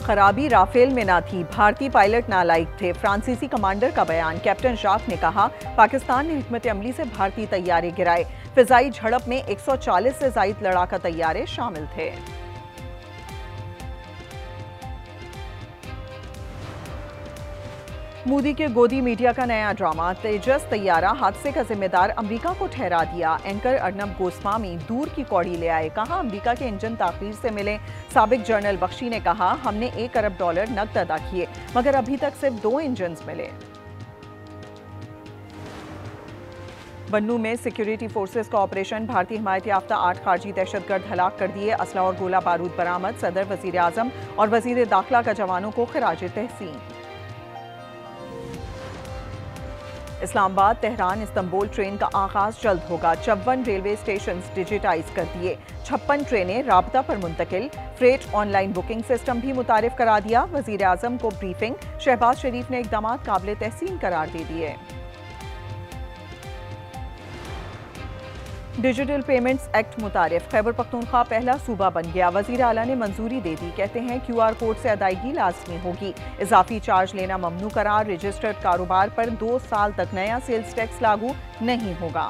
खराबी राफेल में ना थी, भारतीय पायलट नालायक थे, फ्रांसीसी कमांडर का बयान। कैप्टन जाक ने कहा, पाकिस्तान ने हिकमत अमली से भारतीय तैयारे गिराए। फिजाई झड़प में 140 से जायद लड़ाका तैयारे शामिल थे। मोदी के गोदी मीडिया का नया ड्रामा। तेजस तैयारा हादसे का जिम्मेदार अमेरिका को ठहरा दिया। एंकर अर्नब गोस्वामी दूर की कौड़ी ले आए, कहा अमेरिका के इंजन ताखीर से मिले। साबिक जनरल बख्शी ने कहा, हमने $1 अरब नकद अदा किए, मगर अभी तक सिर्फ 2 इंजन मिले। बन्नू में सिक्योरिटी फोर्सेस का ऑपरेशन, भारतीय हिमायत याफ्ता 8 खारजी दहशतगर्द हलाक कर दिए। असला और गोला बारूद बरामद। सदर, वजीर आजम और वजीर दाखिला का जवानों को खिराज तहसीन। इस्लामाबाद, तेहरान, इस्तांबुल ट्रेन का आगाज जल्द होगा। 54 रेलवे स्टेशन डिजिटाइज कर दिए। 56 ट्रेनें राबता पर मुंतकिल। फ्रेट ऑनलाइन बुकिंग सिस्टम भी मुतारिफ करा दिया। वजीर आजम को ब्रीफिंग। शहबाज शरीफ ने इकदाम काबिल तहसीन करार दे दिए। डिजिटल पेमेंट्स एक्ट मुतारिफ। खैबर पख्तूनख्वा पहला सूबा बन गया। वजीर आला ने मंजूरी दे दी। कहते हैं QR कोड से अदायगी लाजमी होगी। इजाफी चार्ज लेना ममनू करार। रजिस्टर्ड कारोबार पर 2 साल तक नया सेल्स टैक्स लागू नहीं होगा।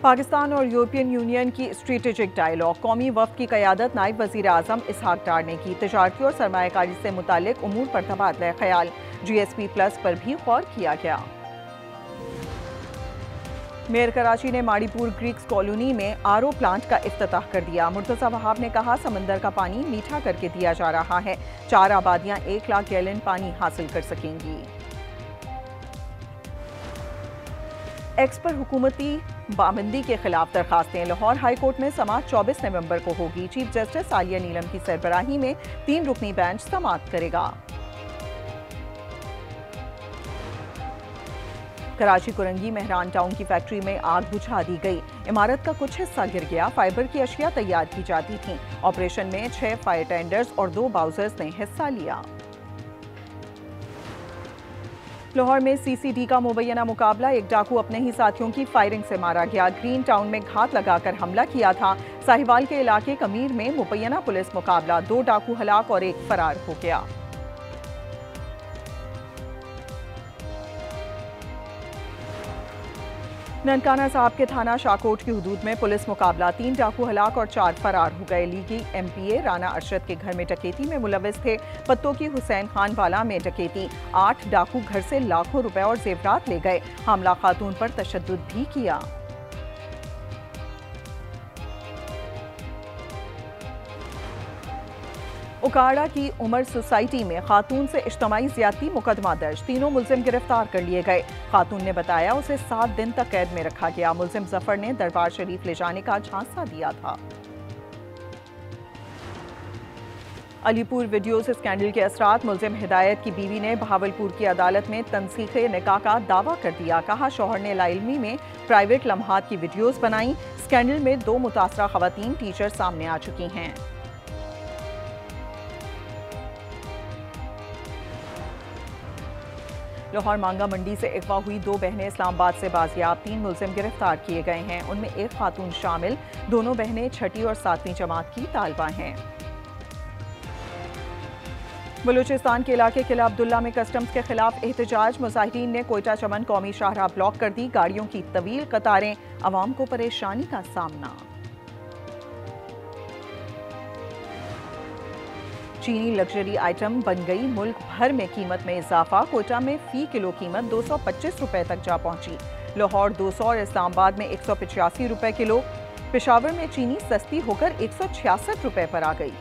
पाकिस्तान और यूरोपियन यूनियन की स्ट्रेटेजिक डायलॉग। कौमी वफ्द की क़यादत नायब वज़ीर आज़म इसहाक डार ने की। तजारती और सरमायाकारी से मुतालिक उमूर पर तबादला ख्याल। GSP+ पर भी गौर किया गया। मेयर कराची ने माड़ीपुर ग्रीक्स कॉलोनी में RO प्लांट का इफ्तिताह कर दिया। मुर्तज़ा वहाब ने कहा, समंदर का पानी मीठा करके दिया जा रहा है। 4 आबादियां 1 लाख गैलन पानी हासिल कर सकेंगी। एक्स पर हुकूमती पाबंदी के खिलाफ दरखास्तें। लाहौर हाई कोर्ट में समाअत 24 नवंबर को होगी। चीफ जस्टिस आलिया नीलम की सरबराही में 3 रुकनी बेंच समाअत करेगा। कराची कुरंगी मेहरान टाउन की फैक्ट्री में आग बुझा दी गई। इमारत का कुछ हिस्सा गिर गया। फाइबर की अशिया तैयार की जाती थी। ऑपरेशन में 6 फायर टेंडर्स और 2 बाउजर्स ने हिस्सा लिया। लाहौर में CCD का मुबैना मुकाबला। एक डाकू अपने ही साथियों की फायरिंग से मारा गया। ग्रीन टाउन में घात लगाकर हमला किया था। साहिवाल के इलाके कमीर में मुबैना पुलिस मुकाबला। 2 डाकू हलाक और 1 फरार हो गया। ननकाना साहब के थाना शाकोट की हुदूद में पुलिस मुकाबला। 3 डाकू हलाक और 4 फरार हो गए। लीगी MPA राना अरशद के घर में डकैती में मुलविस थे। पत्तों की हुसैन खान वाला में डकैती। 8 डाकू घर से लाखों रुपए और जेवरात ले गए। हमला खातून पर तशद्दुद भी किया। उकाड़ा की उमर सोसाइटी में खातून से इज्तमाई ज़्यादती मुकदमा दर्ज। 3 मुलजिम गिरफ्तार कर लिए गए। खातून ने बताया, उसे 7 दिन तक कैद में रखा गया। मुलजिम जफर ने दरबार शरीफ ले जाने का झांसा दिया था। अलीपुर वीडियो से स्कैंडल के असरात। मुलजिम हिदायत की बीवी ने बहावलपुर की अदालत में तनसीखे निकाह का दावा कर दिया। कहा, शौहर ने लाइल्मी में प्राइवेट लम्हात की वीडियोज बनाई। स्कैंडल में 2 मुतासरा खवातीन टीचर सामने आ चुकी हैं। लाहौर मांगा मंडी से अगवा हुई 2 बहनें इस्लामाबाद से बाजियाब। 3 मुलजिम गिरफ्तार किए गए हैं। उनमें 1 खातून शामिल। दोनों बहनें 6ठी और 7वीं जमात की तालिबा हैं। बलूचिस्तान के इलाके किला अब्दुल्ला में कस्टम्स के खिलाफ एहतजाज। मुजाहिरीन ने कोयटा चमन कौमी शाहराह ब्लॉक कर दी। गाड़ियों की तवील कतारें। अवाम को परेशानी का सामना। चीनी लग्जरी आइटम बन गई मुल्क भर में कीमत में इजाफा। कोयटा में फी किलो कीमत 225 रुपए तक जा पहुंची। लाहौर 200 और इस्लामाबाद में 185 रुपए किलो। पेशावर में चीनी सस्ती होकर 166 रुपए पर आ गई।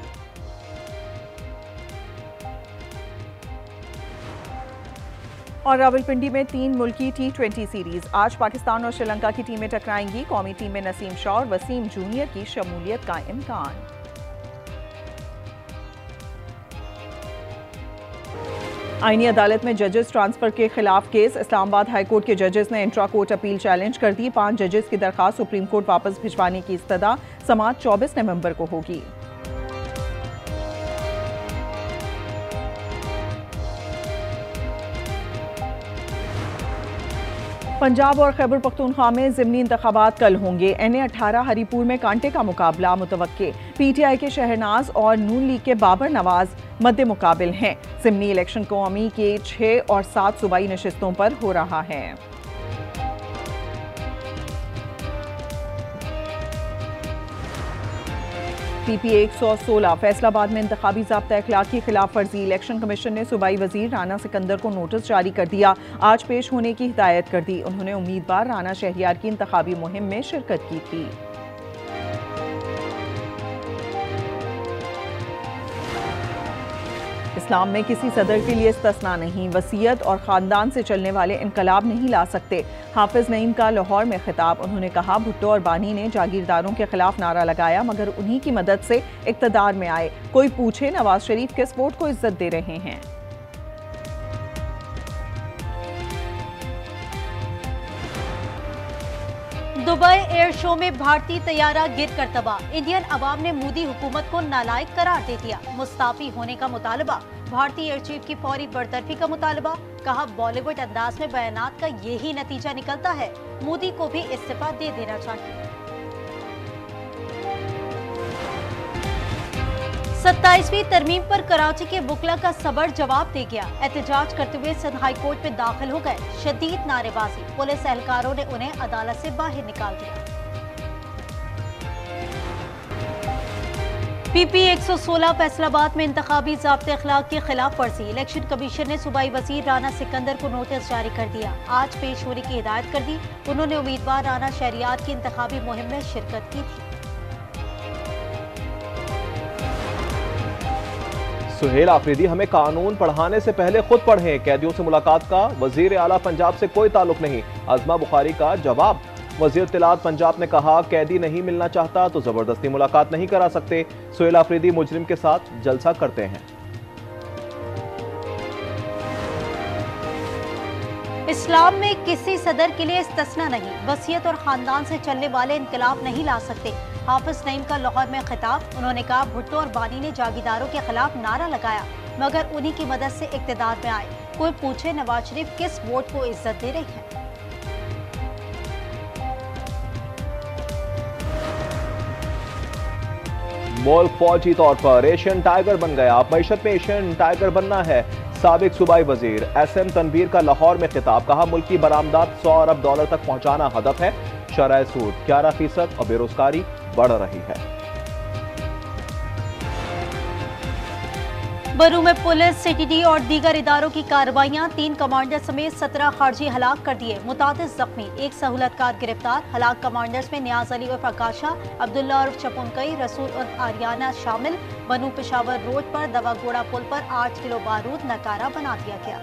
और रावलपिंडी में 3 मुल्की T20 सीरीज। आज पाकिस्तान और श्रीलंका की टीमें टकराएंगी। कौमी टीम में नसीम शाह और वसीम जूनियर की शमूलियत का इम्कान। आईनी अदालत में जजेस ट्रांसफर के खिलाफ केस। इस्लामाबाद हाई कोर्ट के जजेस ने इंट्रा कोर्ट अपील चैलेंज कर दी। 5 जजेस की दरखास्त सुप्रीम कोर्ट वापस भिजवाने की इस्तदा। समाअत 24 नवंबर को होगी। पंजाब और खैबर पख्तूनख्वा में ज़िमनी इंतखाबात कल होंगे। NA-18 हरीपुर में कांटे का मुकाबला मुतवक्के। PTI के शहनाज और नून लीग के बाबर नवाज मद्दे मुकाबिल हैं। ज़िमनी इलेक्शन कौमी के 6 और 7 सूबाई नशिस्तों पर हो रहा है। PP 116 फैसलाबाद में इंतखाबी ज़ाब्ता अखलाक की खिलाफ वर्जी। इलेक्शन कमीशन ने सूबाई वजीर राना सिकंदर को नोटिस जारी कर दिया। आज पेश होने की हिदायत कर दी। उन्होंने उम्मीदवार राना शहरियार की इंतखाबी मुहिम में शिरकत की थी। इस्लाम में किसी सदर के लिए इस्तिस्ना नहीं। वसीयत और ख़ानदान से चलने वाले इनकलाब नहीं ला सकते। हाफिज नईम का लाहौर में खिताब। उन्होंने कहा, भुट्टो और बानी ने जागीरदारों के खिलाफ नारा लगाया मगर उन्हीं की मदद से इक़्तिदार में आए। कोई पूछे नवाज शरीफ किस वोट को इज्जत दे रहे हैं। दुबई एयर शो में भारतीय तैयारा गिर कर तबाह। इंडियन अवाम ने मोदी हुकूमत को नालायक करार दे दिया। मुस्ताफी होने का मुतालबा। भारतीय एयर चीफ की फौरी बरतरफी का मुतालबा। कहा, बॉलीवुड अंदाज में बयानात का यही नतीजा निकलता है। मोदी को भी इस्तीफा दे देना चाहिए। 27वीं तरमीम पर कराची के वुकला का सबर जवाब दे गया। एहतजाज करते हुए सिंध हाई कोर्ट में दाखिल हो गए। शदीद नारेबाजी। पुलिस एहलकारों ने उन्हें अदालत से बाहर निकाल दिया। PP 116 फैसलाबाद में इंतखाबी ज़ाब्ते अखलाक की खिलाफ वर्जी। इलेक्शन कमीशन ने सूबाई वजीर राना सिकंदर को नोटिस जारी कर दिया। आज पेश होने की हिदायत कर दी। उन्होंने उम्मीदवार राना शहरियार की इंतखाबी मुहिम में शिरकत की थी। सुहेल आफरीदी, हमें कानून पढ़ाने से पहले खुद पढ़ें। कैदियों से मुलाकात का वजीर आला पंजाब से कोई ताल्लुक नहीं। अजमा बुखारी का जवाब। वजीर तिलावत पंजाब ने कहा, कैदी नहीं मिलना चाहता तो जबरदस्ती मुलाकात नहीं करा सकते। सुहेल आफरीदी मुजरिम के साथ जलसा करते हैं। इस्लाम में किसी सदर के लिए इस्तिस्ना नहीं। वसीयत और खानदान से चलने वाले इनकलाब नहीं ला सकते। हाफिज नईम का लाहौर में खिताब। उन्होंने कहा, भुट्टो और बानी ने जागीरदारों के खिलाफ नारा लगाया मगर उन्हीं की मदद से इक़्तिदार में आए। कोई पूछे नवाज शरीफ किस वोट को इज्जत दे रही है। मुल्क फौजी तौर पर एशियन टाइगर बन गया। अब मईशत में एशियन टाइगर बनना है। साबिक सूबाई वजीर SM तनवीर का लाहौर में खिताब। कहा, मुल्क की बरामदात $100 अरब तक पहुंचाना हदफ है। शरह सूद 11% और बेरोजगारी बढ़ रही है। बरू में पुलिस, CTD और दीगर इदारों की कार्रवाइयां। 3 कमांडर समेत 17 खारजी हलाक कर दिए। मुतादिद जख्मी। 1 सहूलतकार गिरफ्तार। हलाक कमांडर्स में नियाज अली उर्फ आकाशा, अब्दुल्ला उर्फ चपुनकई, रसूल उर्फ आरियाना शामिल। बनू पेशावर रोड पर दवागोड़ा पुल पर 8 किलो बारूद नकारा बना दिया गया।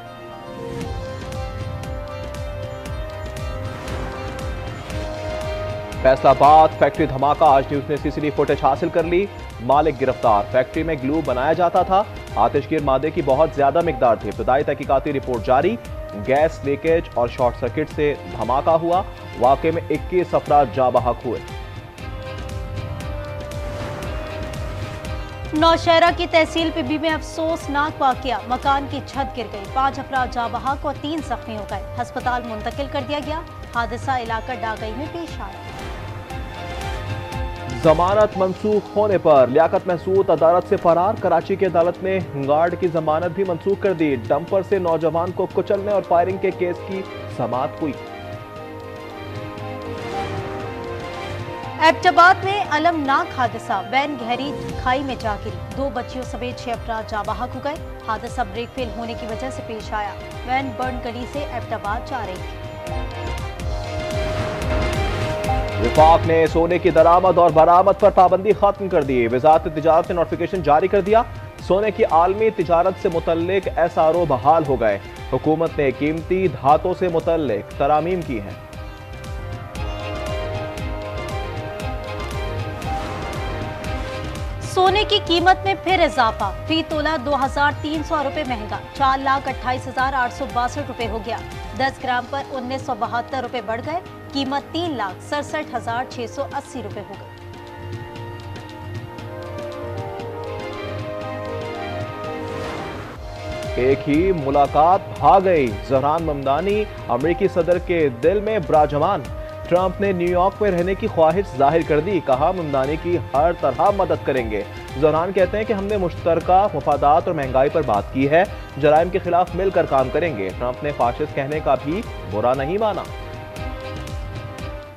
फैसलाबाद फैक्ट्री धमाका। आज न्यूज ने CCTV फुटेज हासिल कर ली। मालिक गिरफ्तार। फैक्ट्री में ग्लू बनाया जाता था। आतिशगीर मादे की बहुत ज्यादा मिकदार थी। इब्तदाई तहकीकाती रिपोर्ट जारी। गैस लीकेज और शॉर्ट सर्किट से धमाका हुआ। वाकये में 21 अफराद जाँ बहक हुए। नौशहरा की तहसील पिबी में अफसोसनाक वाकया। मकान की छत गिर गई। 5 अफराद जाँ बहक और 3 जख्मी हो गए। अस्पताल मुंतकिल कर दिया गया। हादसा इलाका डागई में पेश आया। जमानत मंसूख होने पर लियाकत महसूद अदालत से फरार। कराची की अदालत ने गार्ड की जमानत भी मंसूख कर दी। डंपर से नौजवान को कुचलने और फायरिंग के केस की समाअत हुई। एबटाबाद में अलमनाक हादसा। वैन गहरी खाई में जा गिरी। 2 बच्चियों समेत 6 अफराद जाँ बहक हो गए। हादसा ब्रेक फेल होने की वजह से पेश आया। वैन बर्न गली से एबटाबाद जा रही थी। विफाक ने सोने की दरामद और बरामद पर पाबंदी खत्म कर दी। वजारत तिजारत ने नोटिफिकेशन जारी कर दिया। सोने की आलमी तिजारत से मुतल्लिक SRO बहाल हो गए। हुकूमत ने कीमती धातों से मुतल्लिक तरामीम की हैं। सोने की कीमत में फिर इजाफा। फी तोला 2300 रुपए महंगा। 4,28,862 रुपए हो गया। 10 ग्राम पर 1972 रुपए बढ़ गए। कीमत 3,67,680 रुपए हो गई। एक ही मुलाकात भा गई। जहरान ममदानी अमेरिकी सदर के दिल में विराजमान। ट्रंप ने न्यूयॉर्क में रहने की ख्वाहिश जाहिर कर दी, कहा ममदानी की हर तरह मदद करेंगे। जहरान कहते हैं कि हमने मुश्तरका मफादात और महंगाई पर बात की है, जराइम के खिलाफ मिलकर काम करेंगे। ट्रंप ने फाशिस्ट कहने का भी बुरा नहीं माना।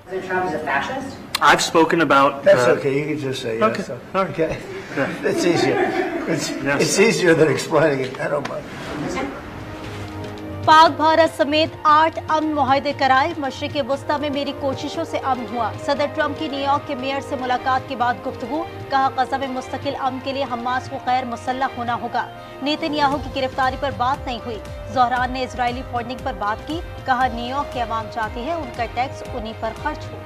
Trump is a fascist? I've spoken about. That's okay. You can just say Okay. yes. All right. Okay. It's easier. Yes. It's easier than explaining it. I don't mind. Pak Bharat समेत 8 अमन मुआहदे कराए। मशरिक़ वस्ता में मेरी कोशिशों से अमन हुआ। सदर ट्रंप की न्यूयॉर्क के मेयर से मुलाकात के बाद गुफ्तगू, कहा गज़ा में मुस्तकिल अमन के लिए हमास को गैर मुसल्लह होना होगा। नेतन्याहू की गिरफ्तारी पर बात नहीं हुई। ज़हरान ने इजरायली फंडिंग पर बात की, कहा न्यूयॉर्क के अवाम चाहती है उनका टैक्स उन्हीं पर खर्च हो।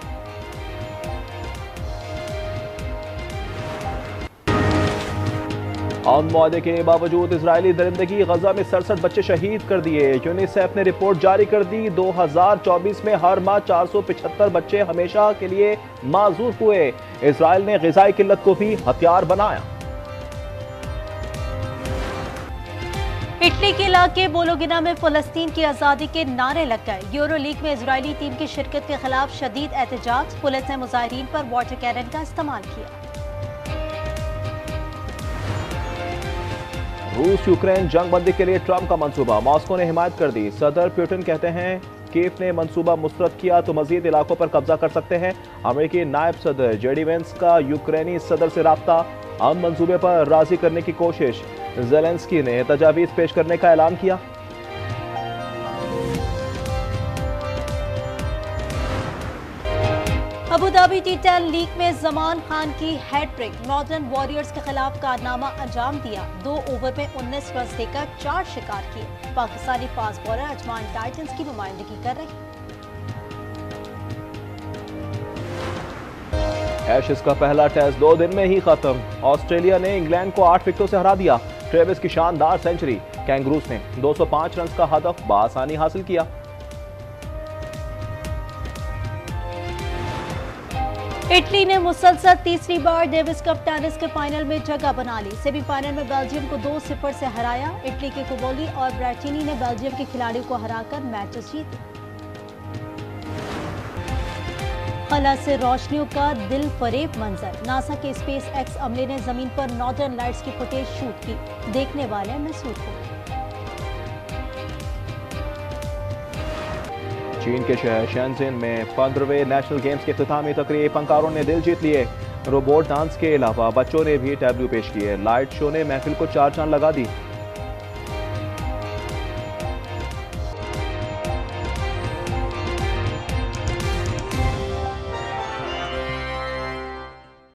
अमन मुआहदे के बावजूद इजरायली दरिंदगी, गजा में 67 बच्चे शहीद कर दिए। यूनिसेफ ने रिपोर्ट जारी कर दी। 2024 में हर माह 475 बच्चे हमेशा के लिए माजूर हुए। इजराइल ने ग़िज़ाई किल्लत को भी हथियार बनाया। इटली के इलाके बोलोगिना में फ़लस्तीन की आज़ादी के नारे लग गए। यूरो लीग में इजरायली टीम की शिरकत के खिलाफ शदीद एहतजाज। पुलिस ने मुजाहिरीन पर वाटर कैनन का इस्तेमाल किया। रूस यूक्रेन जंग बंदी के लिए ट्रंप का मंसूबा, मॉस्को ने हिमायत कर दी। सदर पुतिन कहते हैं कीव ने मंसूबा मुस्तरद किया तो मजीद इलाकों पर कब्जा कर सकते हैं। अमेरिकी नायब सदर जेडी वेंस का यूक्रेनी सदर से राब्ता, अमन मंसूबे पर राजी करने की कोशिश। ज़ेलेंस्की ने तजावीज़ पेश करने का ऐलान किया। अबू धाबी टी10 लीग में जमान खान की हैट्रिक, नॉर्दर्न वॉरियर्स के खिलाफ कारनामा अंजाम दिया। 2 ओवर में 19 रन देकर 4 शिकार किए। Pakistani fast bowler Ajman Titans की नुमाइंदगी कर रहे। एशेज का पहला टेस्ट 2 दिन में ही खत्म। ऑस्ट्रेलिया ने इंग्लैंड को 8 विकेटों से हरा दिया। ट्रेविस की शानदार सेंचुरी, कैंगरूज ने 205 रन का हदफ बआसानी हासिल किया। इटली ने मुसलसल तीसरी बार डेविस कप टेनिस के फाइनल में जगह बना ली। सेमीफाइनल में बेल्जियम को 2-0 से हराया। इटली के कुबोली और ब्रैटिनी ने बेल्जियम के खिलाड़ियों को हराकर मैचेस जीते। खला से रोशनियों का दिल फरेब मंजर, नासा के स्पेस एक्स अमले ने जमीन पर नॉर्दर्न लाइट्स की फुटेज शूट की। देखने वाले महसूस हुए। चीन के शहर शेंजिन में 15वें नेशनल गेम्स की इख्तितामी तकरीब, फनकारों ने दिल जीत लिए। रोबोट डांस के अलावा बच्चों ने भी टैबलू पेश किए। लाइट शो ने महफिल को 4 चांद लगा दी।